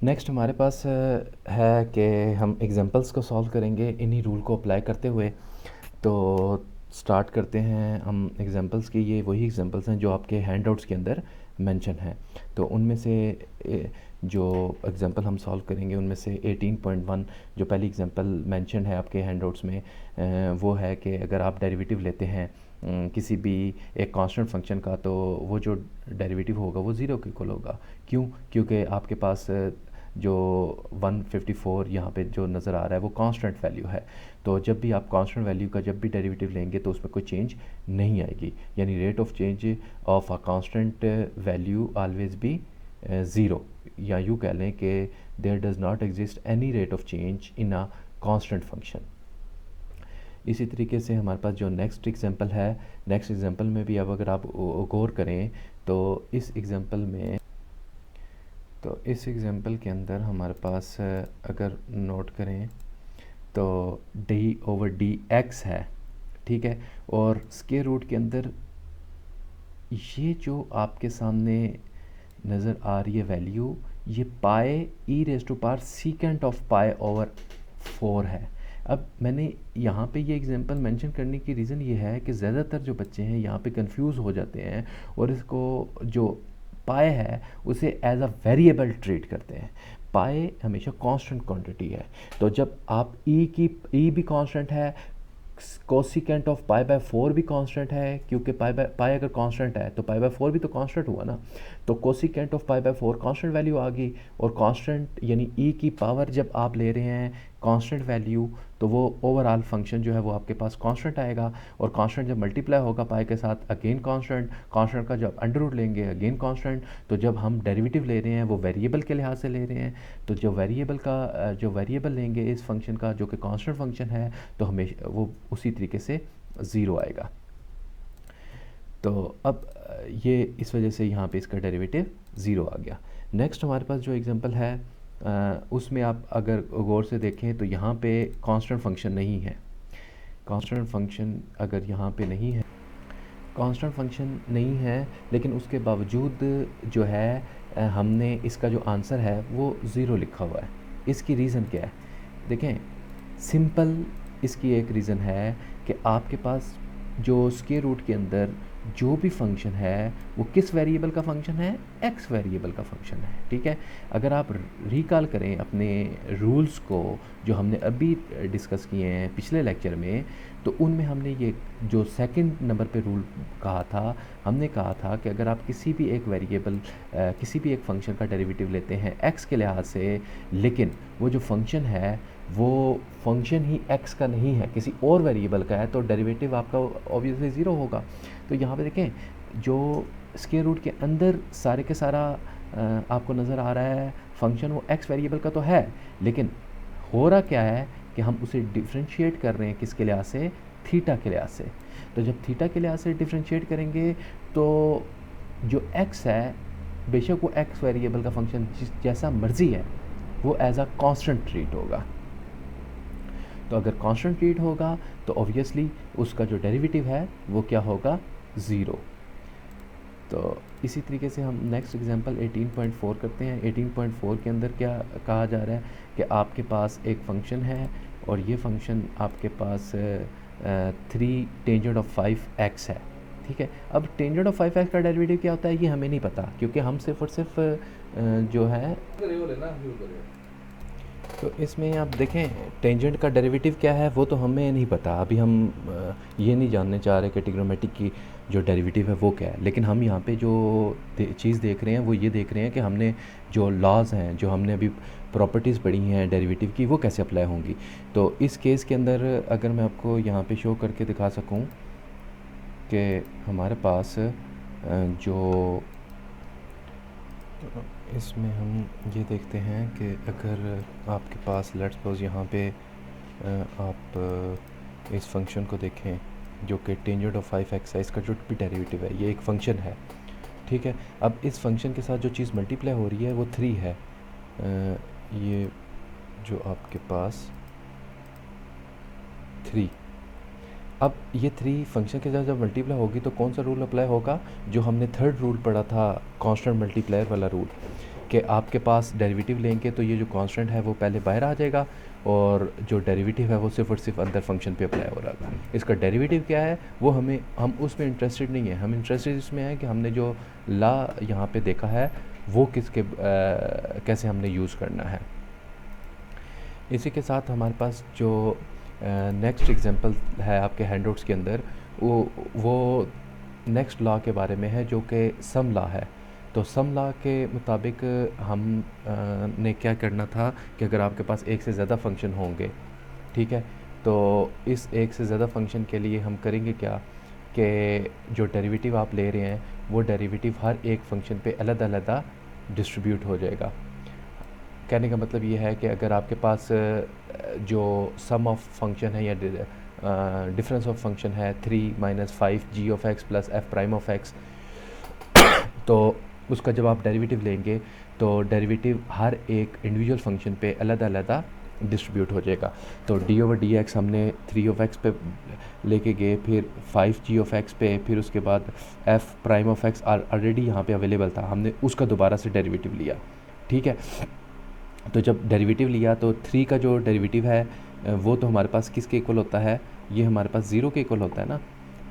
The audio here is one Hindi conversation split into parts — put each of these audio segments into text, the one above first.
नेक्स्ट हमारे पास है कि हम एग्जांपल्स को सॉल्व करेंगे इन्हीं रूल को अप्लाई करते हुए। तो स्टार्ट करते हैं हम एग्जांपल्स की। ये वही एग्जांपल्स हैं जो आपके हैंडआउट्स के अंदर मेंशन हैं। तो उनमें से जो एग्जांपल हम सॉल्व करेंगे उनमें से 18.1 जो पहली एग्जांपल मेंशन है आपके हैंडआउट्स में, वो है कि अगर आप डेरिवेटिव लेते हैं किसी भी एक कांस्टेंट फंक्शन का, तो वो जो डेरिवेटिव होगा वो ज़ीरो के इक्वल होगा। क्यों? क्योंकि आपके पास जो 154 यहाँ पे जो नज़र आ रहा है वो कांस्टेंट वैल्यू है। तो जब भी आप कांस्टेंट वैल्यू का जब भी डेरिवेटिव लेंगे तो उसमें कोई चेंज नहीं आएगी, यानी rate of change of a constant value always be zero. या यूँ कह लें कि there does not exist any rate of change in a constant function. इसी तरीके से हमारे पास जो नेक्स्ट एग्जांपल है, नेक्स्ट एग्जांपल में भी अब अगर आप गौर करें तो इस एग्जांपल के अंदर हमारे पास अगर नोट करें तो डी ओवर डी एक्स है, ठीक है। और स्क्वायर रूट के अंदर ये जो आपके सामने नज़र आ रही है वैल्यू, ये pi e raise to power secant of pi over 4 है। अब मैंने यहाँ पे ये एग्जांपल मेंशन करने की रीज़न ये है कि ज़्यादातर जो बच्चे हैं यहाँ पे कंफ्यूज हो जाते हैं और इसको जो पाए है उसे एज अ वेरिएबल ट्रीट करते हैं। पाए हमेशा कांस्टेंट क्वांटिटी है, तो जब आप ई भी कांस्टेंट है, कोसिकेंट ऑफ पाई बाय 4 भी कांस्टेंट है, क्योंकि पाई अगर कांस्टेंट है तो पाई बाय 4 भी तो कांस्टेंट हुआ ना। तो cosecant of pi by 4 constant value आ गई, और कांस्टेंट यानी ई की पावर जब आप ले रहे हैं कांस्टेंट वैल्यू, तो वो ओवरऑल फंक्शन जो है वो आपके पास कांस्टेंट आएगा। और कांस्टेंट जब मल्टीप्लाई होगा पाई के साथ अगेन कांस्टेंट, कांस्टेंट का जब अंडर रूट लेंगे अगेन कांस्टेंट। तो जब हम डेरिवेटिव ले रहे हैं वो वेरिएबल के लिहाज से ले रहे हैं, तो जो वेरिएबल लेंगे इस फंक्शन का जो कि कांस्टेंट फंक्शन है, तो हमेशा वो उसी तरीके से ज़ीरो आएगा। तो अब ये इस वजह से यहाँ पे इसका डेरिवेटिव ज़ीरो आ गया। नेक्स्ट हमारे पास जो एग्जांपल है उसमें आप अगर गौर से देखें तो यहाँ पे कांस्टेंट फंक्शन नहीं है। कांस्टेंट फंक्शन अगर यहाँ पे नहीं है, कांस्टेंट फंक्शन नहीं है, लेकिन उसके बावजूद जो है हमने इसका जो आंसर है वो ज़ीरो लिखा हुआ है। इसकी रीज़न क्या है? देखें, सिंपल इसकी एक रीज़न है कि आपके पास जो स्क्वायर रूट के अंदर जो भी फंक्शन है वो किस वेरिएबल का फंक्शन है? एक्स वेरिएबल का फंक्शन है, ठीक है। अगर आप रिकॉल करें अपने रूल्स को जो हमने अभी डिस्कस किए हैं पिछले लेक्चर में, तो उनमें हमने ये जो सेकंड नंबर पे रूल कहा था, हमने कहा था कि अगर आप किसी भी एक वेरिएबल किसी भी एक फंक्शन का डेरिवेटिव लेते हैं एक्स के लिहाज से, लेकिन वो जो फंक्शन है वो फंक्शन ही एक्स का नहीं है, किसी और वेरिएबल का है, तो डेरिवेटिव आपका ऑब्वियसली ज़ीरो होगा। तो यहाँ पे देखें, जो स्क्वायर रूट के अंदर सारे के सारा आपको नज़र आ रहा है फंक्शन वो एक्स वेरिएबल का तो है, लेकिन हो रहा क्या है कि हम उसे डिफ्रेंशिएट कर रहे हैं किसके लिहाज से? थीटा के लिहाज से। तो जब थीटा के लिहाज से डिफ्रेंशिएट करेंगे तो जो एक्स है, बेशक वो एक्स वेरिएबल का फंक्शन जैसा मर्जी है, वो एज अ कांस्टेंट ट्रीट होगा। तो अगर कांस्टेंट ट्रीट होगा तो ऑब्वियसली उसका जो डेरिवेटिव है वो क्या होगा? ज़ीरो। तो इसी तरीके से हम नेक्स्ट एग्जांपल 18.4 करते हैं। 18.4 के अंदर क्या कहा जा रहा है कि आपके पास एक फंक्शन है और ये फंक्शन आपके पास 3 टेंजेंट ऑफ 5x है, ठीक है। अब टेंजेंट ऑफ 5x का डेरिवेटिव क्या होता है ये हमें नहीं पता, क्योंकि हम सिर्फ और सिर्फ जो है, तो इसमें आप देखें टेंजेंट का डेरिवेटिव क्या है वो तो हमें नहीं पता। अभी हम ये नहीं जानने चाह रहे कि ट्रिग्नोमेट्रिक की जो डेरिवेटिव है वो क्या है, लेकिन हम यहाँ पे जो चीज़ देख रहे हैं वो ये देख रहे हैं कि हमने जो लॉज हैं, जो हमने अभी प्रॉपर्टीज़ पढ़ी हैं डेरिवेटिव की, वो कैसे अप्लाई होंगी। तो इस केस के अंदर अगर मैं आपको यहाँ पे शो करके दिखा सकूँ कि हमारे पास जो इसमें हम ये देखते हैं कि अगर आपके पास लेट्स सपोज यहाँ पे आप इस फंक्शन को देखें जो कि टेंजेंट ऑफ 5x है, इसका जो भी डेरिवेटिव है ये एक फंक्शन है, ठीक है। अब इस फंक्शन के साथ जो चीज़ मल्टीप्लाई हो रही है वो 3 है। ये जो आपके पास 3, अब ये 3 फंक्शन के साथ जब मल्टीप्लाई होगी तो कौन सा रूल अप्लाई होगा? जो हमने थर्ड रूल पढ़ा था, कांस्टेंट मल्टीप्लायर वाला रूल, कि आपके पास डेरिवेटिव लेंगे तो ये जो कांस्टेंट है वो पहले बाहर आ जाएगा और जो डेरिवेटिव है वो सिर्फ और सिर्फ अंदर फंक्शन पे अप्लाई हो रहा है। इसका डेरिवेटिव क्या है वो हम उसमें इंटरेस्टेड नहीं है, हम इंटरेस्टेड इसमें है कि हमने जो ला यहाँ पे देखा है वो कैसे हमने यूज़ करना है। इसी के साथ हमारे पास जो नेक्स्ट एग्जांपल है आपके हैंडआउट्स के अंदर वो नेक्स्ट लॉ के बारे में है जो कि सम लॉ है। तो सम लॉ के मुताबिक हम ने क्या करना था कि अगर आपके पास एक से ज़्यादा फंक्शन होंगे, ठीक है, तो इस एक से ज़्यादा फंक्शन के लिए हम करेंगे क्या कि जो डेरिवेटिव आप ले रहे हैं वो डेरिवेटिव हर एक फंक्शन पे अलग डिस्ट्रीब्यूट हो जाएगा। कहने का मतलब ये है कि अगर आपके पास जो सम ऑफ फंक्शन है या डिफरेंस ऑफ फंक्शन है 3 - 5 g of x plus f prime of x, तो उसका जब आप डेरिवेटिव लेंगे तो डेरिवेटिव हर एक इंडिविजुअल फंक्शन पे अलग डिस्ट्रीब्यूट हो जाएगा। तो d/dx हमने 3 ऑफ x पे लेके गए, फिर 5g ऑफ x पे, फिर उसके बाद f prime of x already यहाँ पे अवेलेबल था, हमने उसका दोबारा से डेरिवेटिव लिया, ठीक है। तो जब डेरिवेटिव लिया तो 3 का जो डेरिवेटिव है वो तो हमारे पास किसके इक्वल होता है, ये हमारे पास 0 के इक्वल होता है ना,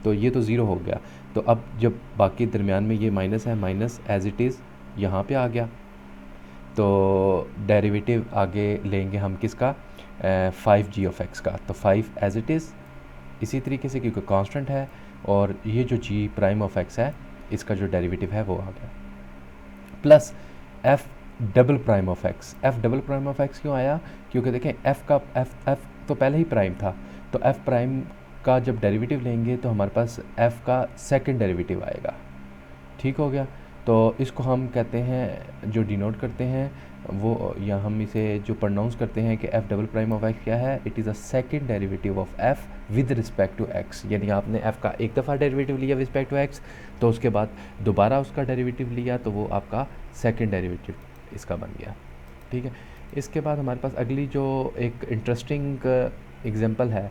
तो ये तो 0 हो गया। तो अब जब बाकी दरमियान में ये माइनस है, माइनस एज इट इज़ यहाँ पे आ गया। तो डेरिवेटिव आगे लेंगे हम किसका, 5g ऑफ x का, तो 5 एज इट इज़ इसी तरीके से क्योंकि कांस्टेंट है, और ये जो g प्राइम ऑफ x है इसका जो डेरिवेटिव है वो आ गया, plus f double prime of x। f double prime of x क्यों आया, क्योंकि देखें f तो पहले ही प्राइम था, तो f प्राइम का जब डेरिवेटिव लेंगे तो हमारे पास f का सेकंड डेरिवेटिव आएगा, ठीक हो गया। तो इसको हम कहते हैं, जो डिनोट करते हैं वो, या हम इसे जो प्रोनाउंस करते हैं कि f double prime of x क्या है, it is a second derivative of f with respect to x। यानी आपने f का एक दफ़ा डेरिवेटिव लिया विद रिस्पेक्ट टू x, तो उसके बाद दोबारा उसका डेरिवेटिव लिया तो वो आपका सेकंड डेरिवेटिव इसका बन गया, ठीक है। इसके बाद हमारे पास अगली जो एक इंटरेस्टिंग एग्जांपल है,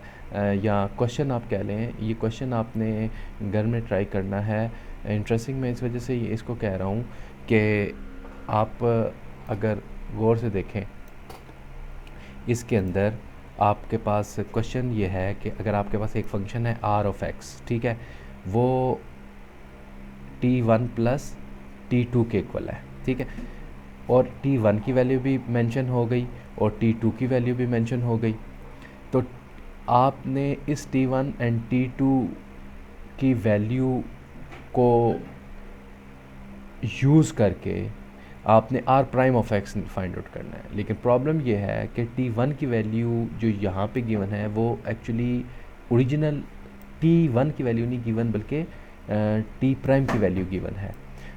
या क्वेश्चन आप कह लें, ये क्वेश्चन आपने घर में ट्राई करना है। इंटरेस्टिंग मैं इस वजह से इसको कह रहा हूँ कि आप अगर गौर से देखें इसके अंदर आपके पास क्वेश्चन ये है कि अगर आपके पास एक फंक्शन है r ऑफ x, ठीक है, वो t1 प्लस t2 के इक्वल है, ठीक है, और t1 की वैल्यू भी मेंशन हो गई और t2 की वैल्यू भी मेंशन हो गई। तो आपने इस t1 एंड t2 की वैल्यू को यूज़ करके आपने r prime of x find out करना है। लेकिन प्रॉब्लम ये है कि t1 की वैल्यू जो यहाँ पे गिवन है वो एक्चुअली ओरिजिनल t1 की वैल्यू नहीं गिवन, बल्कि t प्राइम की वैल्यू गिवन है।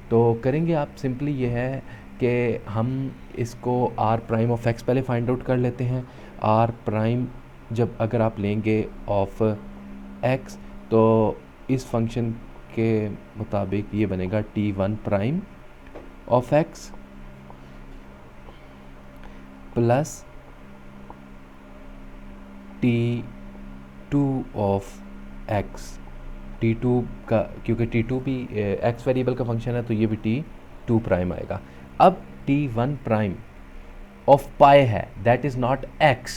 तो करेंगे आप सिंपली ये है कि हम इसको r प्राइम ऑफ x पहले फाइंड आउट कर लेते हैं। r प्राइम जब अगर आप लेंगे ऑफ x तो इस फंक्शन के मुताबिक ये बनेगा t1 prime of x plus t2 of x। t2 का, क्योंकि t2 भी x वेरिएबल का फंक्शन है तो ये भी t2 प्राइम आएगा। अब t1 प्राइम ऑफ पाई है, दैट इज़ नॉट x,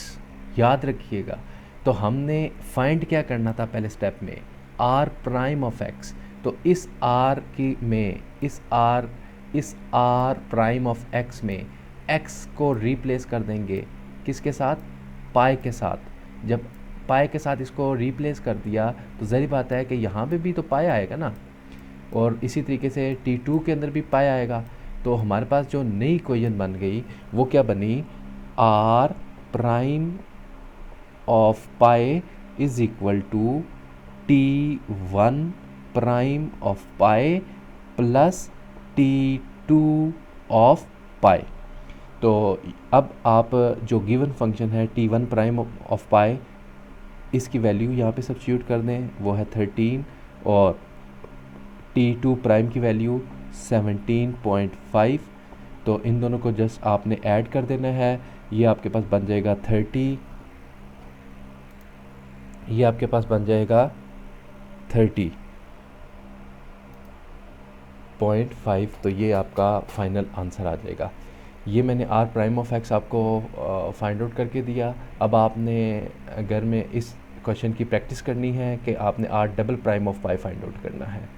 याद रखिएगा। तो हमने फाइंड क्या करना था पहले स्टेप में, r प्राइम ऑफ x। तो इस r की में इस r प्राइम ऑफ x में x को रिप्लेस कर देंगे किसके साथ, पाई के साथ। जब पाई के साथ इसको रिप्लेस कर दिया तो ज़ाहिर बात है कि यहाँ पे भी तो पाई आएगा ना, और इसी तरीके से t2 के अंदर भी पाई आएगा। तो हमारे पास जो नई इक्वेशन बन गई वो क्या बनी, r prime of pi is equal to t1 prime of pi plus t2 of pi. तो अब आप जो गिवन फंक्शन है t1 प्राइम ऑफ पाई, इसकी वैल्यू यहाँ पे सब्स्टिट्यूट कर दें, वो है 13, और t2 प्राइम की वैल्यू 17.5। तो इन दोनों को जस्ट आपने ऐड कर देना है, ये आपके पास बन जाएगा 30, ये आपके पास बन जाएगा 30.5। तो ये आपका फाइनल आंसर आ जाएगा। ये मैंने आर प्राइम ऑफ एक्स आपको फाइंड आउट करके दिया। अब आपने घर में इस क्वेश्चन की प्रैक्टिस करनी है कि आपने R double prime of pi find out करना है।